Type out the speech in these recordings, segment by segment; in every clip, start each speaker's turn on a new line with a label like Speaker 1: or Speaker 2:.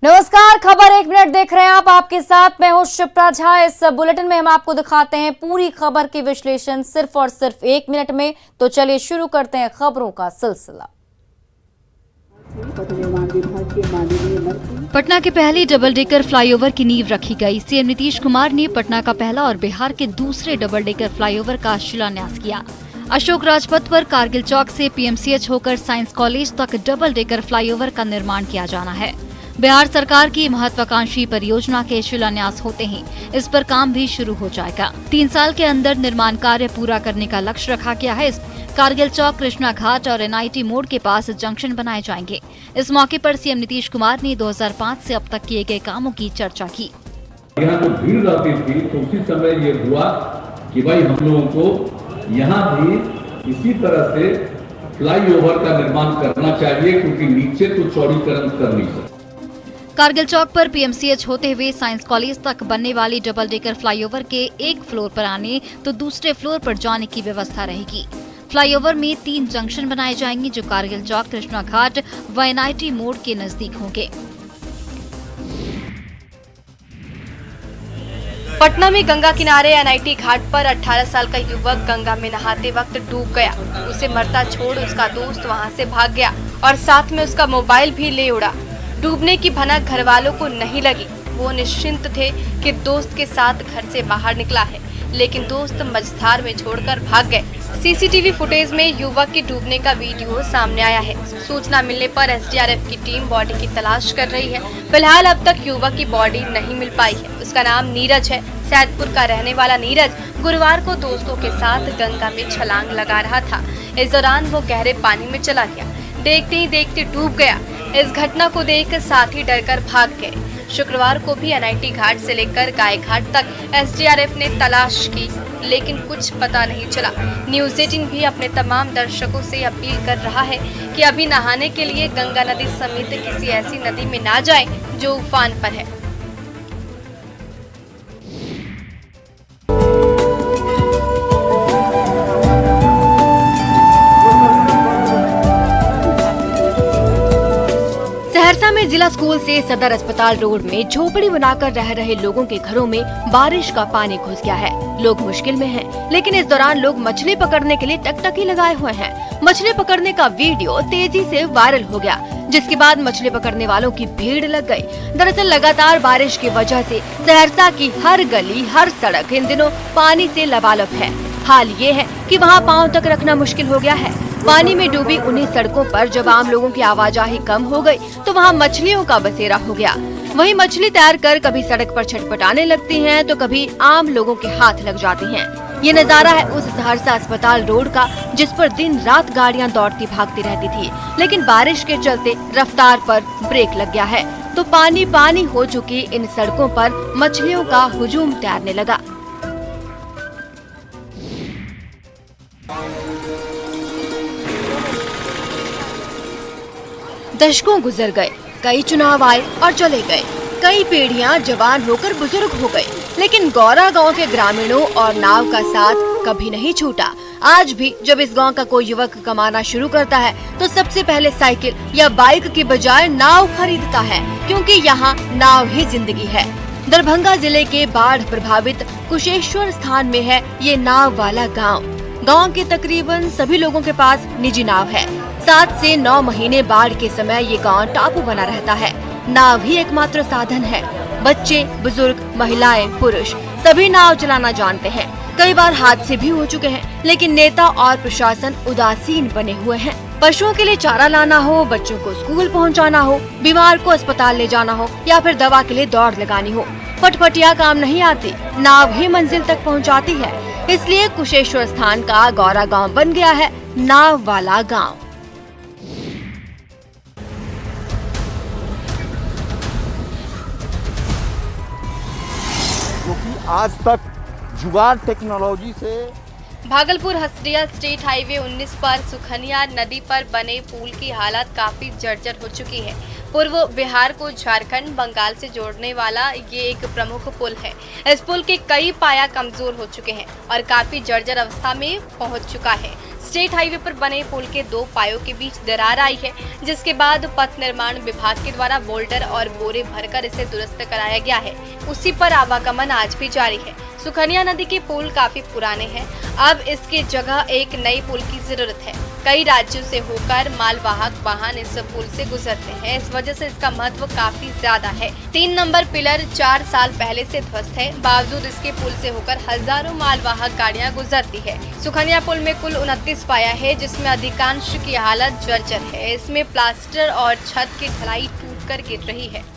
Speaker 1: नमस्कार, खबर 1 मिनट देख रहे हैं आप। आपके साथ मैं हूं शिप्रा झा। इस बुलेटिन में हम आपको दिखाते हैं पूरी खबर की विश्लेषण सिर्फ और सिर्फ 1 मिनट में। तो चलिए शुरू करते हैं खबरों का सिलसिला।
Speaker 2: पटना के पहले डबल डेकर फ्लाईओवर की नींव रखी गई। सीएम नीतीश कुमार ने पटना का पहला और बिहार के दूसरे डबल डेकर फ्लाईओवर का शिलान्यास किया। अशोक राजपथ पर कारगिल चौक से पीएमसीएच होकर साइंस कॉलेज तक डबल डेकर फ्लाईओवर का निर्माण किया जाना है। बिहार सरकार की महत्वाकांक्षी परियोजना के शिलान्यास होते ही इस पर काम भी शुरू हो जाएगा। 3 साल के अंदर निर्माण कार्य पूरा करने का लक्ष्य रखा गया है। कारगिल चौक, कृष्णा घाट और एनआईटी मोड़ के पास जंक्शन बनाए जाएंगे। इस मौके पर सीएम नीतीश कुमार ने 2005 से अब तक किए गए कामों की चर्चा की।
Speaker 3: यहाँ तो भीड़ रहती थी तो उसी समय ये हुआ कि भाई हम लोगों को यहाँ भी इसी तरह से फ्लाईओवर का निर्माण करना चाहिए, क्योंकि नीचे तो चौड़ीकरण कर नहीं सकते।
Speaker 2: कारगिल चौक पर पीएमसीएच होते हुए साइंस कॉलेज तक बनने वाली डबल डेकर फ्लाईओवर के एक फ्लोर पर आने तो दूसरे फ्लोर पर जाने की व्यवस्था रहेगी। फ्लाईओवर में 3 जंक्शन बनाए जाएंगे जो कारगिल चौक, कृष्णा घाट व एनआईटी मोड़ के नजदीक होंगे।
Speaker 4: पटना में गंगा किनारे एनआईटी घाट पर 18 साल का युवक गंगा में नहाते वक्त डूब गया। उसे मरता छोड़ उसका दोस्त वहां से भाग गया और साथ में उसका मोबाइल भी ले उड़ा। डूबने की भनक घर वालों को नहीं लगी। वो निश्चिंत थे कि दोस्त के साथ घर से बाहर निकला है, लेकिन दोस्त मझधार में छोड़कर भाग गए। सीसीटीवी फुटेज में युवक के डूबने का वीडियो सामने आया है। सूचना मिलने पर एसडीआरएफ की टीम बॉडी की तलाश कर रही है। फिलहाल अब तक युवक की बॉडी नहीं मिल पाई है। उसका नाम नीरज है। सैदपुर का रहने वाला नीरज गुरुवार को दोस्तों के साथ गंगा में छलांग लगा रहा था। इस दौरान वो गहरे पानी में चला गया। देखते ही देखते डूब गया। इस घटना को देख साथी डरकर भाग गए। शुक्रवार को भी एनआईटी घाट से लेकर गाय घाट तक एसडीआरएफ ने तलाश की, लेकिन कुछ पता नहीं चला। न्यूज़ 18 भी अपने तमाम दर्शकों से अपील कर रहा है कि अभी नहाने के लिए गंगा नदी समेत किसी ऐसी नदी में ना जाएं जो उफान पर है। सहरसा में जिला स्कूल से सदर अस्पताल रोड में झोपड़ी बनाकर रह रहे लोगों के घरों में बारिश का पानी घुस गया है। लोग मुश्किल में हैं, लेकिन इस दौरान लोग मछली पकड़ने के लिए टकटकी लगाए हुए हैं। मछली पकड़ने का वीडियो तेजी से वायरल हो गया, जिसके बाद मछली पकड़ने वालों की भीड़ लग गई। दरअसल लगातार बारिश की वजह से सहरसा की हर गली, हर सड़क इन दिनों पानी से लबालब है। हाल ये है कि वहाँ पाँव तक रखना मुश्किल हो गया है। पानी में डूबी उन्हीं सड़कों पर जब आम लोगों की आवाजाही कम हो गई तो वहाँ मछलियों का बसेरा हो गया। वहीं मछली तैर कर कभी सड़क पर छटपटाने लगती हैं तो कभी आम लोगों के हाथ लग जाती हैं। ये नजारा है उस सहरसा अस्पताल रोड का, जिस पर दिन रात गाड़ियां दौड़ती भागती रहती थी, लेकिन बारिश के चलते रफ्तार पर ब्रेक लग गया है तो पानी पानी हो चुकी इन सड़कों पर मछलियों का हुजूम तैरने लगा। दशकों गुजर गए, कई चुनाव आए और चले गए, कई पीढ़ियां जवान होकर बुजुर्ग हो गए, लेकिन गौरा गांव के ग्रामीणों और नाव का साथ कभी नहीं छूटा। आज भी जब इस गांव का कोई युवक कमाना शुरू करता है तो सबसे पहले साइकिल या बाइक की बजाय नाव खरीदता है, क्योंकि यहाँ नाव ही जिंदगी है। दरभंगा जिले के बाढ़ प्रभावित कुशेश्वर स्थान में है ये नाव वाला गाँव। गाँव के तकरीबन सभी लोगों के पास निजी नाव है। 7 से 9 महीने बाढ़ के समय ये गांव टापू बना रहता है। नाव ही एकमात्र साधन है। बच्चे, बुजुर्ग, महिलाएं, पुरुष सभी नाव चलाना जानते हैं। कई बार हादसे भी हो चुके हैं, लेकिन नेता और प्रशासन उदासीन बने हुए हैं। पशुओं के लिए चारा लाना हो, बच्चों को स्कूल पहुंचाना हो, बीमार को अस्पताल ले जाना हो या फिर दवा के लिए दौड़ लगानी हो, फटफटिया काम नहीं आती, नाव ही मंजिल तक पहुंचाती है। इसलिए कुशेश्वर स्थान का गौरा गांव बन गया है नाव वाला गांव।
Speaker 5: क्योंकि आज तक जुगाड़ टेक्नोलॉजी से
Speaker 4: भागलपुर हसदिया स्टेट हाईवे 19 पर सुखनिया नदी पर बने पुल की हालत काफी जर्जर हो चुकी है। पूर्व बिहार को झारखंड, बंगाल से जोड़ने वाला ये एक प्रमुख पुल है। इस पुल के कई पाया कमजोर हो चुके हैं और काफी जर्जर अवस्था में पहुंच चुका है। स्टेट हाईवे पर बने पुल के 2 पायों के बीच दरार आई है, जिसके बाद पथ निर्माण विभाग के द्वारा बोल्डर और बोरे भरकर इसे दुरुस्त कराया गया है। उसी पर आवागमन आज भी जारी है। सुखनिया नदी के पुल काफी पुराने हैं, अब इसके जगह एक नई पुल की जरूरत है। कई राज्यों से होकर मालवाहक वाहन इस पुल से गुजरते हैं, इस वजह से इसका महत्व काफी ज्यादा है। 3 नंबर पिलर 4 साल पहले से ध्वस्त है, बावजूद इसके पुल से होकर हजारों मालवाहक गाड़ियां गुजरती है। सुखनिया पुल में कुल 29 पाया है, जिसमें अधिकांश की हालत जर्जर है। इसमें प्लास्टर और छत की ढलाई टूटकर गिर रही है।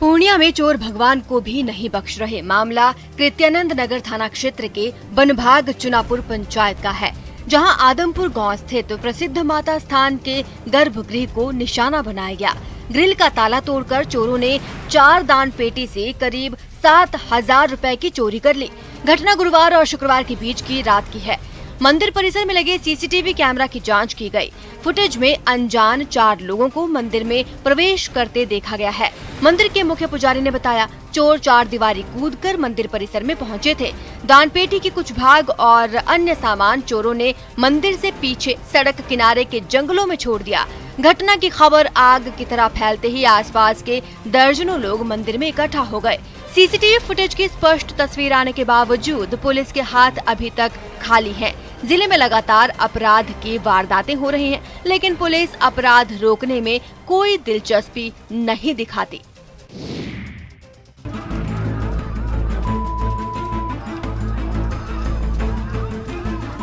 Speaker 4: पूर्णिया में चोर भगवान को भी नहीं बख्श रहे। मामला कृत्यानंद नगर थाना क्षेत्र के बनभाग चुनापुर पंचायत का है, जहां आदमपुर गांव स्थित प्रसिद्ध माता स्थान के गर्भगृह को निशाना बनाया गया। ग्रिल का ताला तोड़कर चोरों ने 4 दान पेटी से करीब 7,000 रुपए की चोरी कर ली। घटना गुरुवार और शुक्रवार के बीच की रात की है। मंदिर परिसर में लगे सीसीटीवी कैमरा की जांच की गई। फुटेज में अनजान 4 लोगों को मंदिर में प्रवेश करते देखा गया है। मंदिर के मुख्य पुजारी ने बताया, चोर 4 दीवारी कूदकर मंदिर परिसर में पहुंचे थे। दान पेटी के कुछ भाग और अन्य सामान चोरों ने मंदिर से पीछे सड़क किनारे के जंगलों में छोड़ दिया। घटना की खबर आग की तरह फैलते ही आसपास के दर्जनों लोग मंदिर में इकट्ठा हो गए। सीसीटीवी फुटेज की स्पष्ट तस्वीर आने के बावजूद पुलिस के हाथ अभी तक खाली हैं। जिले में लगातार अपराध की वारदातें हो रही हैं, लेकिन पुलिस अपराध रोकने में कोई दिलचस्पी नहीं दिखाती।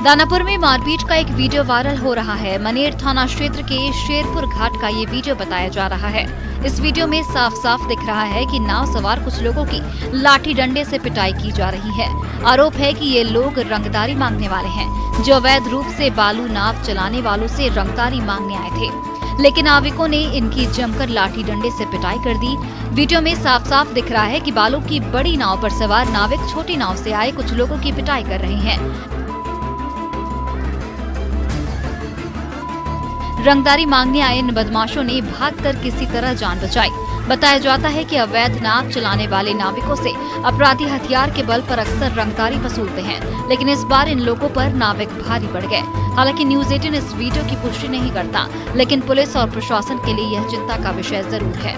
Speaker 2: दानापुर में मारपीट का एक वीडियो वायरल हो रहा है। मनेर थाना क्षेत्र के शेरपुर घाट का ये वीडियो बताया जा रहा है। इस वीडियो में साफ साफ दिख रहा है कि नाव सवार कुछ लोगों की लाठी डंडे से पिटाई की जा रही है। आरोप है कि ये लोग रंगदारी मांगने वाले हैं, जो अवैध रूप से बालू नाव चलाने वालों से रंगदारी मांगने आए थे, लेकिन नाविकों ने इनकी जमकर लाठी डंडे से पिटाई कर दी। वीडियो में साफ साफ दिख रहा है कि बालू की बड़ी नाव पर सवार नाविक छोटी नाव से आए कुछ लोगों की पिटाई कर रहे हैं। रंगदारी मांगने आए इन बदमाशों ने भागकर किसी तरह जान बचाई। बताया जाता है कि अवैध नाव चलाने वाले नाविकों से अपराधी हथियार के बल पर अक्सर रंगदारी वसूलते हैं, लेकिन इस बार इन लोगों पर नाविक भारी पड़ गए। हालांकि न्यूज़ 18 इस वीडियो की पुष्टि नहीं करता, लेकिन पुलिस और प्रशासन के लिए यह चिंता का विषय जरूर है।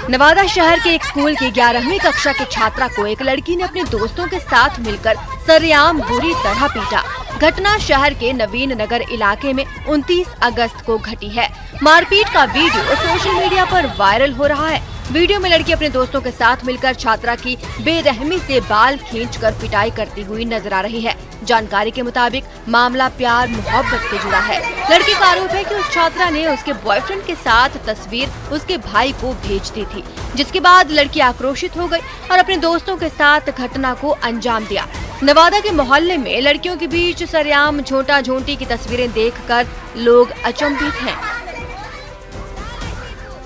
Speaker 4: नवादा शहर के एक स्कूल की 11वीं कक्षा की छात्रा को एक लड़की ने अपने दोस्तों के साथ मिलकर सरेआम बुरी तरह पीटा। घटना शहर के नवीन नगर इलाके में 29 अगस्त को घटी है। मारपीट का वीडियो सोशल मीडिया पर वायरल हो रहा है। वीडियो में लड़की अपने दोस्तों के साथ मिलकर छात्रा की बेरहमी से बाल खींचकर पिटाई करती हुई नजर आ रही है। जानकारी के मुताबिक मामला प्यार मोहब्बत से जुड़ा है। लड़की का आरोप है कि उस छात्रा ने उसके बॉयफ्रेंड के साथ तस्वीर उसके भाई को भेज दी थी, जिसके बाद लड़की आक्रोशित हो गई और अपने दोस्तों के साथ घटना को अंजाम दिया। नवादा के मोहल्ले में लड़कियों के बीच सरेआम झोंटा झोंटी की तस्वीरें देखकर लोग अचंभित हैं।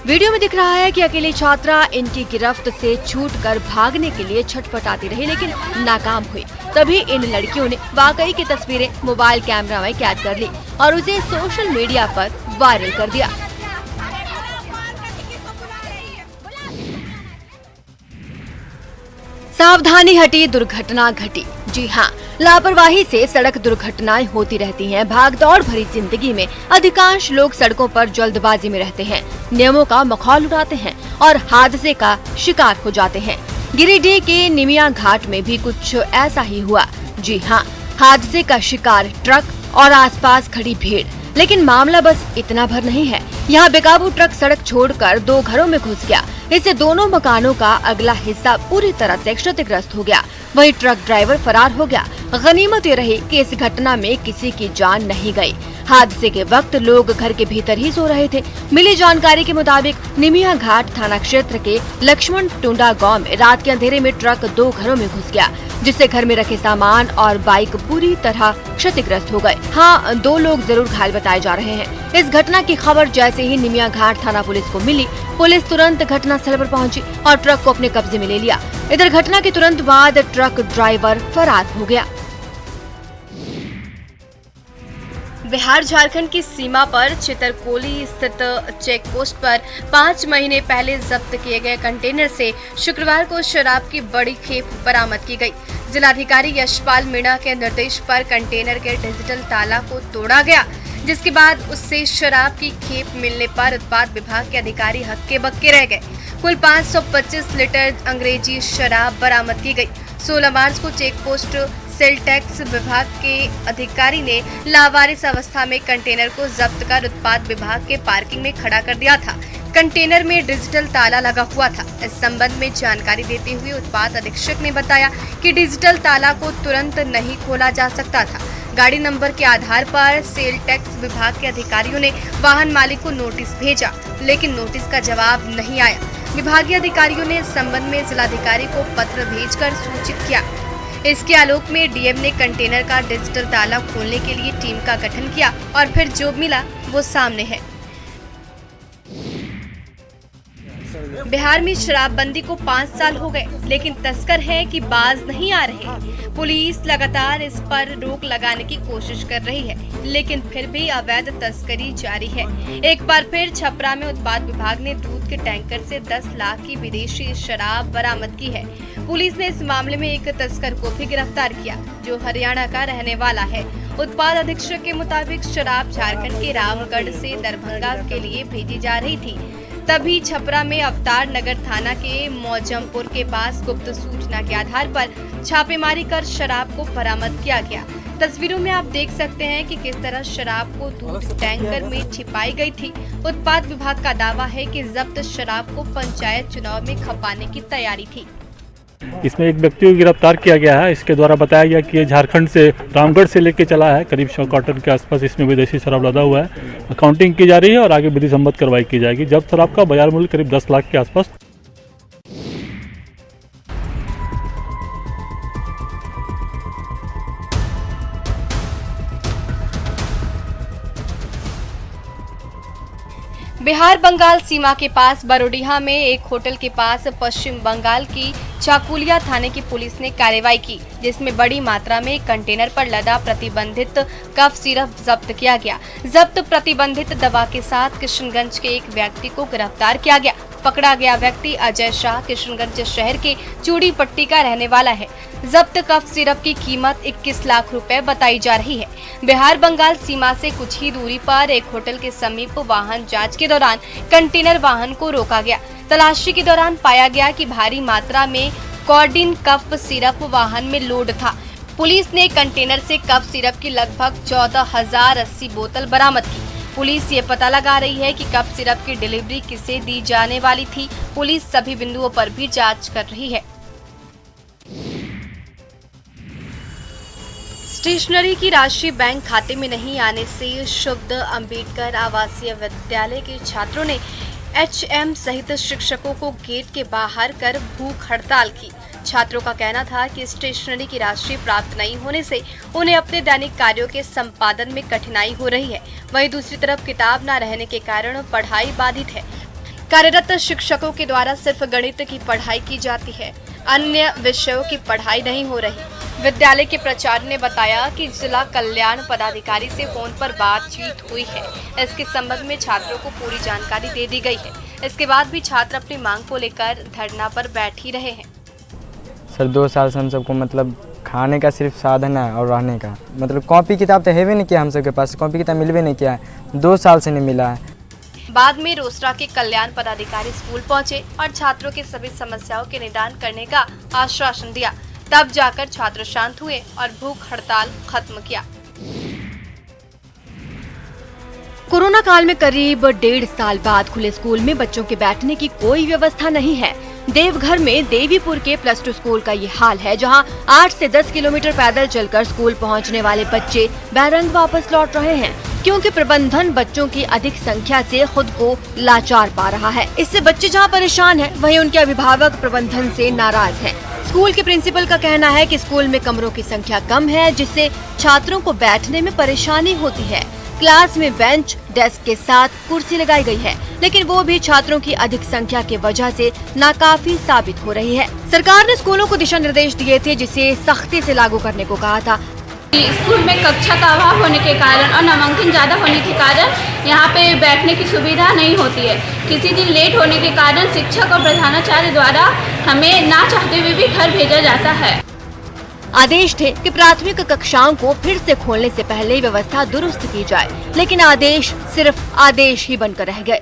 Speaker 4: वीडियो में दिख रहा है कि अकेली छात्रा इनकी गिरफ्त से छूटकर भागने के लिए छटपटाती रही, लेकिन नाकाम हुई। तभी इन लड़कियों ने वाकई की तस्वीरें मोबाइल कैमरा में कैद कर ली और उसे सोशल मीडिया पर वायरल कर दिया। सावधानी हटी, दुर्घटना घटी। जी हाँ, लापरवाही से सड़क दुर्घटनाएं होती रहती हैं। भागदौड़ भरी जिंदगी में अधिकांश लोग सड़कों पर जल्दबाजी में रहते हैं, नियमों का मखौल उड़ाते हैं और हादसे का शिकार हो जाते हैं। गिरिडीह के निमिया घाट में भी कुछ ऐसा ही हुआ। जी हाँ, हादसे का शिकार ट्रक और आसपास खड़ी भीड़। लेकिन मामला बस इतना भर नहीं है। यहाँ बेकाबू ट्रक सड़क छोड़कर 2 घरों में घुस गया। इससे दोनों मकानों का अगला हिस्सा पूरी तरह से क्षतिग्रस्त हो गया। वहीं ट्रक ड्राइवर फरार हो गया। गनीमत ये रही कि इस घटना में किसी की जान नहीं गई। हादसे के वक्त लोग घर के भीतर ही सो रहे थे। मिली जानकारी के मुताबिक निमिया घाट थाना क्षेत्र के लक्ष्मण टुंडा गांव में रात के अंधेरे में ट्रक 2 घरों में घुस गया, जिससे घर में रखे सामान और बाइक पूरी तरह क्षतिग्रस्त हो गए। हाँ, 2 लोग जरूर घायल बताए जा रहे हैं। इस घटना की खबर जैसे ही निमिया घाट थाना पुलिस को मिली, पुलिस तुरंत घटनास्थल पर पहुंची और ट्रक को अपने कब्जे में ले लिया। इधर घटना के तुरंत बाद ट्रक ड्राइवर फरार हो गया। बिहार झारखंड की सीमा पर चितरकोली स्थित चेक पोस्ट पर 5 महीने पहले जब्त किए गए कंटेनर से शुक्रवार को शराब की बड़ी खेप बरामद की गई। जिलाधिकारी यशपाल मीणा के निर्देश पर कंटेनर के डिजिटल ताला को तोड़ा गया, जिसके बाद उससे शराब की खेप मिलने पर उत्पाद विभाग के अधिकारी हक्के बक्के रह गए। कुल 525 लीटर अंग्रेजी शराब बरामद की गई। 16 मार्च को चेक पोस्ट सेल टैक्स विभाग के अधिकारी ने लावारिस अवस्था में कंटेनर को जब्त कर उत्पाद विभाग के पार्किंग में खड़ा कर दिया था। कंटेनर में डिजिटल ताला लगा हुआ था। इस संबंध में जानकारी देते हुए उत्पाद अधीक्षक ने बताया कि डिजिटल ताला को तुरंत नहीं खोला जा सकता था। गाड़ी नंबर के आधार पर सेल टैक्स विभाग के अधिकारियों ने वाहन मालिक को नोटिस भेजा, लेकिन नोटिस का जवाब नहीं आया। विभागीय अधिकारियों ने इस संबंध में जिलाधिकारी को पत्र भेजकर सूचित किया। इसके आलोक में डीएम ने कंटेनर का डिजिटल ताला खोलने के लिए टीम का गठन किया और फिर जो मिला वो सामने है। बिहार में शराबबंदी को 5 साल हो गए, लेकिन तस्कर है कि बाज नहीं आ रहे। पुलिस लगातार इस पर रोक लगाने की कोशिश कर रही है, लेकिन फिर भी अवैध तस्करी जारी है। एक बार फिर छपरा में उत्पाद विभाग ने दूध के टैंकर से 10 लाख की विदेशी शराब बरामद की है। पुलिस ने इस मामले में एक तस्कर को भी गिरफ्तार किया, जो हरियाणा का रहने वाला है। उत्पाद अधीक्षक के मुताबिक शराब झारखंड के रामगढ़ से दरभंगा के लिए भेजी जा रही थी। तभी छपरा में अवतार नगर थाना के मौजमपुर के पास गुप्त सूचना के आधार पर छापेमारी कर शराब को बरामद किया गया। तस्वीरों में आप देख सकते हैं कि किस तरह शराब को दूध टैंकर में छिपाई गई थी। उत्पाद विभाग का दावा है कि जब्त शराब को पंचायत चुनाव में खपाने की तैयारी थी।
Speaker 6: इसमें एक व्यक्ति को गिरफ्तार किया गया है। इसके द्वारा बताया गया कि ये झारखंड से रामगढ़ से लेके चला है। करीब 100 कार्टन के आसपास इसमें विदेशी शराब लदा हुआ है। अकाउंटिंग की जा रही है और आगे विधि सम्मत कार्रवाई की जाएगी। जब्त शराब का बाजार मूल्य करीब 10 लाख के आसपास।
Speaker 4: बिहार बंगाल सीमा के पास बरोडीहा में एक होटल के पास पश्चिम बंगाल की चाकुलिया थाने की पुलिस ने कार्रवाई की, जिसमें बड़ी मात्रा में कंटेनर पर लदा प्रतिबंधित कफ सिरप जब्त किया गया। जब्त प्रतिबंधित दवा के साथ किशनगंज के एक व्यक्ति को गिरफ्तार किया गया। पकड़ा गया व्यक्ति अजय शाह किशनगंज शहर के चूड़ी पट्टी का रहने वाला है। जब्त कफ सिरप की कीमत 21 लाख रुपए बताई जा रही है। बिहार बंगाल सीमा से कुछ ही दूरी पर एक होटल के समीप वाहन जांच के दौरान कंटेनर वाहन को रोका गया। तलाशी के दौरान पाया गया कि भारी मात्रा में कॉर्डिन कफ सिरप वाहन में लोड था। पुलिस ने कंटेनर से कफ सिरप की लगभग 14,080 बोतल बरामद की। पुलिस ये पता लगा रही है कि कफ सिरप की डिलीवरी किसे दी जाने वाली थी। पुलिस सभी बिंदुओं पर भी जांच कर रही है। स्टेशनरी की राशि बैंक खाते में नहीं आने से शुद्ध अंबेडकर आवासीय विद्यालय के छात्रों ने एचएम सहित शिक्षकों को गेट के बाहर कर भूख हड़ताल की। छात्रों का कहना था कि स्टेशनरी की राशि प्राप्त नहीं होने से उन्हें अपने दैनिक कार्यों के संपादन में कठिनाई हो रही है। वहीं दूसरी तरफ किताब न रहने के कारण पढ़ाई बाधित है। कार्यरत शिक्षकों के द्वारा सिर्फ गणित की पढ़ाई की जाती है, अन्य विषयों की पढ़ाई नहीं हो रही। विद्यालय के प्राचार्य ने बताया कि जिला कल्याण पदाधिकारी से फोन पर बातचीत हुई है। इसके संबंध में छात्रों को पूरी जानकारी दे दी गई है। इसके बाद भी छात्र अपनी मांग को लेकर धरना पर बैठ ही रहे हैं।
Speaker 7: सर 2 साल से हम सबको मतलब खाने का सिर्फ साधन है और रहने का मतलब कॉपी किताब तो है भी नहीं किया, हम सबके पास कॉपी किताब मिल भी नहीं किया है। 2 साल से नहीं मिला है।
Speaker 4: बाद में रोसड़ा के कल्याण पदाधिकारी स्कूल पहुंचे और छात्रों की सभी समस्याओं के निदान करने का आश्वासन दिया। तब जाकर छात्र शांत हुए और भूख हड़ताल खत्म किया।
Speaker 2: कोरोना काल में करीब 1.5 साल बाद खुले स्कूल में बच्चों के बैठने की कोई व्यवस्था नहीं है। देवघर में देवीपुर के +2 स्कूल का ये हाल है, जहां 8 से 10 किलोमीटर पैदल चलकर स्कूल पहुंचने वाले बच्चे बैरंग वापस लौट रहे हैं, क्योंकि प्रबंधन बच्चों की अधिक संख्या से खुद को लाचार पा रहा है। इससे बच्चे जहां परेशान हैं, वहीं उनके अभिभावक प्रबंधन से नाराज हैं। स्कूल के प्रिंसिपल का कहना है कि स्कूल में कमरों की संख्या कम है, जिससे छात्रों को बैठने में परेशानी होती है। क्लास में बेंच डेस्क के साथ कुर्सी लगाई गई है, लेकिन वो भी छात्रों की अधिक संख्या की वजह से नाकाफी साबित हो रही है। सरकार ने स्कूलों को दिशा निर्देश दिए थे, जिसे सख्ती से लागू करने को कहा था।
Speaker 8: स्कूल में कक्षा का अभाव होने के कारण और नामांकन ज़्यादा होने के कारण यहाँ पे बैठने की सुविधा नहीं होती है। किसी दिन लेट होने के कारण शिक्षक और प्रधानाचार्य द्वारा हमें ना चाहते हुए भी घर भेजा जाता है।
Speaker 4: आदेश थे कि प्राथमिक कक्षाओं को फिर से खोलने से पहले व्यवस्था दुरुस्त की जाए, लेकिन आदेश सिर्फ आदेश ही बनकर रह गए।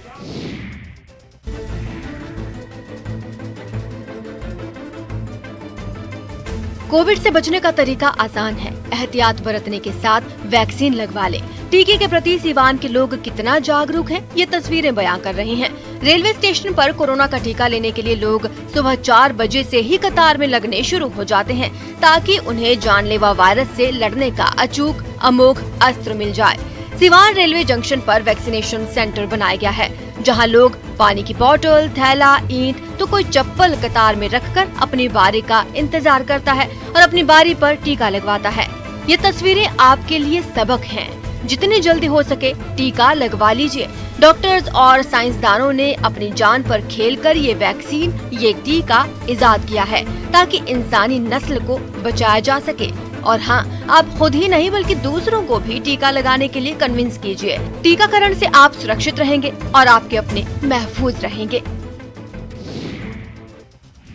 Speaker 4: कोविड से बचने का तरीका आसान है, एहतियात बरतने के साथ वैक्सीन लगवा ले। टीके के प्रति सीवान के लोग कितना जागरूक हैं, ये तस्वीरें बयां कर रही हैं। रेलवे स्टेशन पर कोरोना का टीका लेने के लिए लोग सुबह 4 बजे से ही कतार में लगने शुरू हो जाते हैं, ताकि उन्हें जानलेवा वायरस से लड़ने का अचूक अमोघ अस्त्र मिल जाए। सिवान रेलवे जंक्शन पर वैक्सीनेशन सेंटर बनाया गया है, जहां लोग पानी की बोतल, थैला, ईंट तो कोई चप्पल कतार में रखकर अपनी बारी का इंतजार करता है और अपनी बारी पर टीका लगवाता है। ये तस्वीरें आपके लिए सबक हैं। जितनी जल्दी हो सके टीका लगवा लीजिए। डॉक्टर्स और साइंसदानों ने अपनी जान पर खेलकर ये वैक्सीन, ये टीका इजाद किया है, ताकि इंसानी नस्ल को बचाया जा सके। और हाँ, आप खुद ही नहीं बल्कि दूसरों को भी टीका लगाने के लिए कन्विंस कीजिए। टीकाकरण से आप सुरक्षित रहेंगे और आपके अपने महफूज रहेंगे।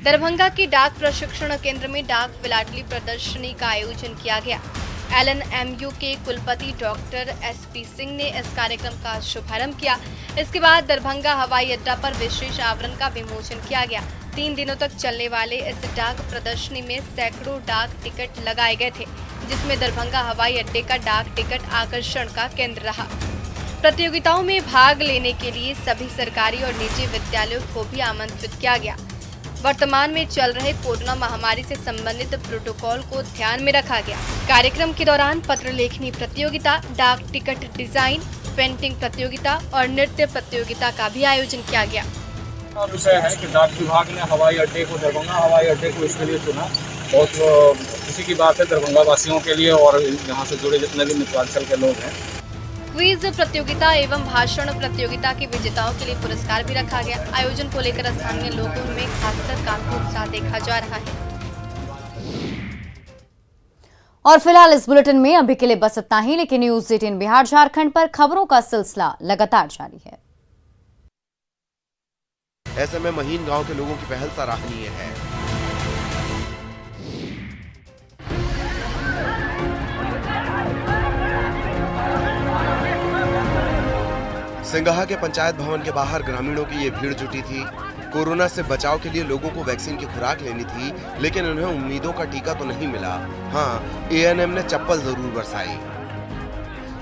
Speaker 4: दरभंगा की डाक प्रशिक्षण केंद्र में डाक फिलॉटली प्रदर्शनी का आयोजन किया गया। LNMU के कुलपति डॉक्टर SP सिंह ने इस कार्यक्रम का शुभारंभ किया। इसके बाद दरभंगा हवाई अड्डा पर विशेष आवरण का विमोचन किया गया। 3 दिनों तक चलने वाले इस डाक प्रदर्शनी में सैकड़ों डाक टिकट लगाए गए थे, जिसमें दरभंगा हवाई अड्डे का डाक टिकट आकर्षण का केंद्र रहा। प्रतियोगिताओं में भाग लेने के लिए सभी सरकारी और निजी विद्यालयों को भी आमंत्रित किया गया। वर्तमान में चल रहे कोरोना महामारी से संबंधित प्रोटोकॉल को ध्यान में रखा गया। कार्यक्रम के दौरान पत्र लेखनी प्रतियोगिता, डाक टिकट डिजाइन, पेंटिंग प्रतियोगिता और नृत्य प्रतियोगिता का भी आयोजन किया गया।
Speaker 9: विषय है कि डाक विभाग ने हवाई अड्डे को, दरभंगा हवाई अड्डे को इसके लिए चुना। बहुत खुशी की बात है दरभंगा वासियों के लिए और यहाँ से जुड़े जितने भी मिथिलांचल के लोग हैं।
Speaker 8: क्विज प्रतियोगिता एवं भाषण प्रतियोगिता के विजेताओं के लिए पुरस्कार भी रखा गया। आयोजन को लेकर स्थानीय लोगों में खासकर काफी उत्साह देखा जा रहा है।
Speaker 1: और फिलहाल इस बुलेटिन में अभी के लिए बस इतना ही, लेकिन न्यूज़ 18 बिहार झारखंड पर खबरों का सिलसिला लगातार जारी है।
Speaker 10: ऐसे में महीन गांव के लोगों की पहल सराहनीय है। सिंगाहा के पंचायत भवन के बाहर ग्रामीणों की ये भीड़ जुटी थी। कोरोना से बचाव के लिए लोगों को वैक्सीन की खुराक लेनी थी, लेकिन उन्हें उम्मीदों का टीका तो नहीं मिला। हाँ, ANM ने चप्पल जरूर बरसाई।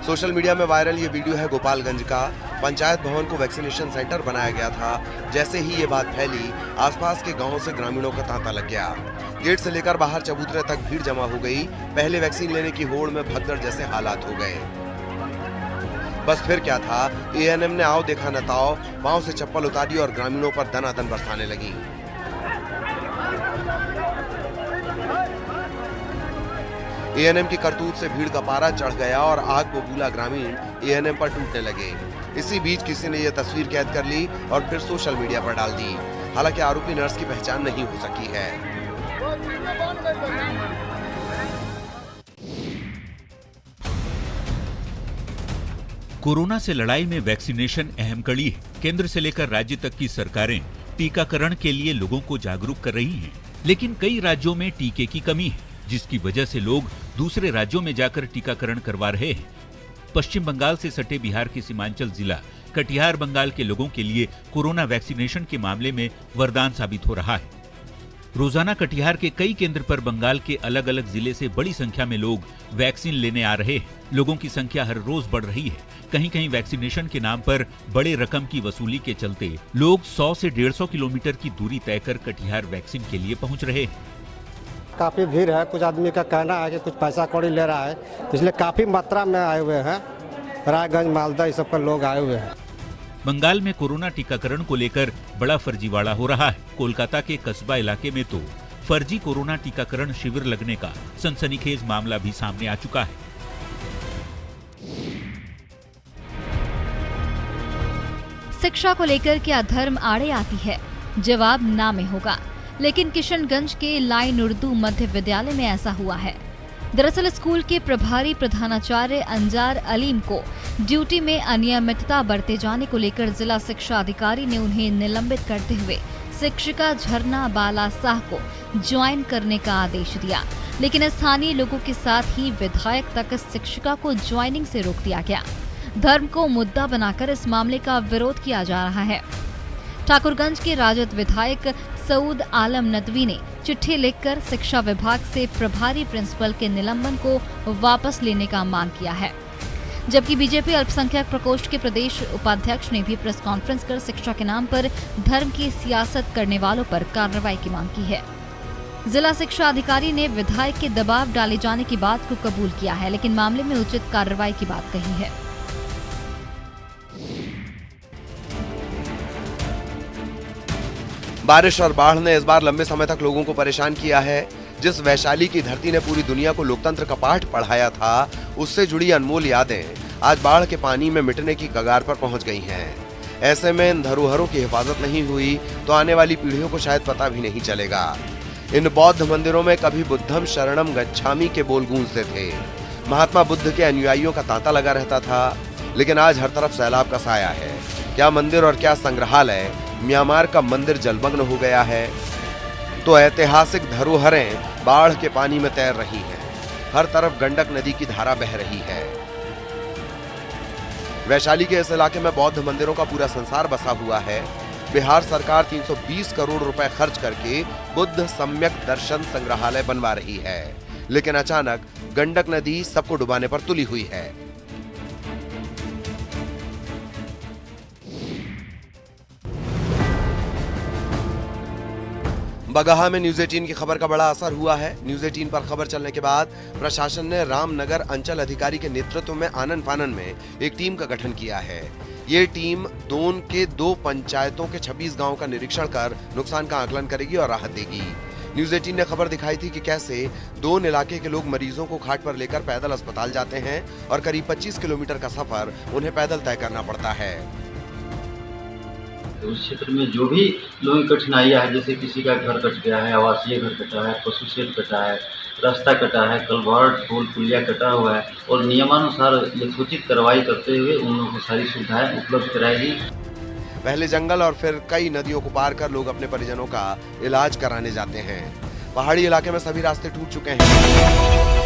Speaker 10: सोशल मीडिया में वायरल ये वीडियो है गोपालगंज का। पंचायत भवन को वैक्सीनेशन सेंटर बनाया गया था। जैसे ही ये बात फैली, आसपास के गांवों से ग्रामीणों का तांता लग गया। गेट से लेकर बाहर चबूतरे तक भीड़ जमा हो गई। पहले वैक्सीन लेने की होड़ में भगदड़ जैसे हालात हो गए। बस फिर क्या था, ANM ने आओ देखा न ताओ, पांव से चप्पल उतारी और ग्रामीणों पर दनादन बरसाने लगी। ANM की करतूत से भीड़ का पारा चढ़ गया और आग बबूला ग्रामीण ANM पर टूटने लगे। इसी बीच किसी ने यह तस्वीर कैद कर ली और फिर सोशल मीडिया पर डाल दी। हालांकि आरोपी नर्स की पहचान नहीं हो सकी है।
Speaker 11: कोरोना से लड़ाई में वैक्सीनेशन अहम कड़ी है। केंद्र से लेकर राज्य तक की सरकारें टीकाकरण के लिए लोगों को जागरूक कर रही हैं, लेकिन कई राज्यों में टीके की कमी है, जिसकी वजह से लोग दूसरे राज्यों में जाकर टीकाकरण करवा रहे हैं। पश्चिम बंगाल से सटे बिहार के सीमांचल जिला कटिहार बंगाल के लोगों के लिए कोरोना वैक्सीनेशन के मामले में वरदान साबित हो रहा है। रोजाना कटिहार के कई केंद्र पर बंगाल के अलग अलग जिले से बड़ी संख्या में लोग वैक्सीन लेने आ रहे हैं। लोगों की संख्या हर रोज बढ़ रही है। कहीं कहीं वैक्सीनेशन के नाम पर बड़े रकम की वसूली के चलते लोग 100 से 150 किलोमीटर की दूरी तय कर कटिहार वैक्सीन के लिए पहुंच रहे हैं।
Speaker 12: काफी भीड़ है। कुछ आदमी का कहना है कि कुछ पैसा कौड़ी ले रहा है, इसलिए काफी मात्रा में आए हुए हैं। रायगंज, मालदा, इस सब पर लोग आए हुए हैं।
Speaker 11: बंगाल में कोरोना टीकाकरण को लेकर बड़ा फर्जीवाड़ा हो रहा है। कोलकाता के कस्बा इलाके में तो फर्जी कोरोना टीकाकरण शिविर लगने का सनसनीखेज मामला भी सामने आ चुका है।
Speaker 2: शिक्षा को लेकर क्या धर्म आड़े आती है? जवाब ना में होगा। लेकिन किशनगंज के लाइन उर्दू मध्य विद्यालय में ऐसा हुआ है। दरअसल स्कूल के प्रभारी प्रधानाचार्य अंजार अलीम को ड्यूटी में अनियमितता बरते जाने को लेकर जिला शिक्षा अधिकारी ने उन्हें निलंबित करते हुए शिक्षिका झरना बाला शाह को ज्वाइन करने का आदेश दिया, लेकिन स्थानीय लोगों के साथ ही विधायक तक शिक्षिका को ज्वाइनिंग से रोक दिया गया। धर्म को मुद्दा बनाकर इस मामले का विरोध किया जा रहा है। ठाकुरगंज के राजद विधायक सऊद आलम नदवी ने चिट्ठी लिखकर शिक्षा विभाग से प्रभारी प्रिंसिपल के निलंबन को वापस लेने का मांग किया है, जबकि बीजेपी अल्पसंख्यक प्रकोष्ठ के प्रदेश उपाध्यक्ष ने भी प्रेस कॉन्फ्रेंस कर शिक्षा के नाम पर धर्म की सियासत करने वालों पर कार्रवाई की मांग की है। जिला शिक्षा अधिकारी ने विधायक के दबाव डाले जाने की बात को कबूल किया है, लेकिन मामले में उचित कार्रवाई की बात कही है।
Speaker 10: बारिश और बाढ़ ने इस बार लंबे समय तक लोगों को परेशान किया है। जिस वैशाली की धरती ने पूरी दुनिया को लोकतंत्र का पाठ पढ़ाया था, उससे जुड़ी अनमोल यादें आज बाढ़ के पानी में मिटने की कगार पर पहुंच गई हैं। ऐसे में इन धरोहरों की हिफाजत नहीं हुई तो आने वाली पीढ़ियों को शायद पता भी नहीं चलेगा। इन बौद्ध मंदिरों में कभी बुद्धम शरणम गच्छामि के बोल गूंजते थे। महात्मा बुद्ध के अनुयायियों का तांता लगा रहता था, लेकिन आज हर तरफ सैलाब का साया है। क्या मंदिर और क्या संग्रहालय, म्यांमार का मंदिर जलमग्न हो गया है तो ऐतिहासिक धरोहरें बाढ़ के पानी में तैर रही हैं। हर तरफ गंडक नदी की धारा बह रही है। वैशाली के इस इलाके में बौद्ध मंदिरों का पूरा संसार बसा हुआ है। बिहार सरकार 320 करोड़ रुपए खर्च करके बुद्ध सम्यक दर्शन संग्रहालय बनवा रही है, लेकिन अचानक गंडक नदी सबको डुबाने पर तुली हुई है। बगहा में न्यूज 18 की खबर का बड़ा असर हुआ है। न्यूज 18 पर खबर चलने के बाद प्रशासन ने रामनगर अंचल अधिकारी के नेतृत्व में आनन फानन में एक टीम का गठन किया है। ये टीम दोन के 2 पंचायतों के 26 गांवों का निरीक्षण कर नुकसान का आकलन करेगी और राहत देगी। न्यूज 18 ने खबर दिखाई थी कि कैसे दोन इलाके के लोग मरीजों को खाट पर लेकर पैदल अस्पताल जाते हैं और करीब 25 किलोमीटर का सफर उन्हें पैदल तय करना पड़ता है।
Speaker 13: उस क्षेत्र में जो भी लोगों की कठिनाइयाँ है, जैसे किसी का घर कट गया है, आवासीय घर कटा है, पशु शेड कटा है, रास्ता कटा है, कलवर्ट पुल पुलिया कटा हुआ है, और नियमानुसार यथोचित कार्रवाई करते हुए उन लोगों को सारी सुविधाएं उपलब्ध कराएगी।
Speaker 10: पहले जंगल और फिर कई नदियों को पार कर लोग अपने परिजनों का इलाज कराने जाते हैं। पहाड़ी इलाके में सभी रास्ते टूट चुके हैं।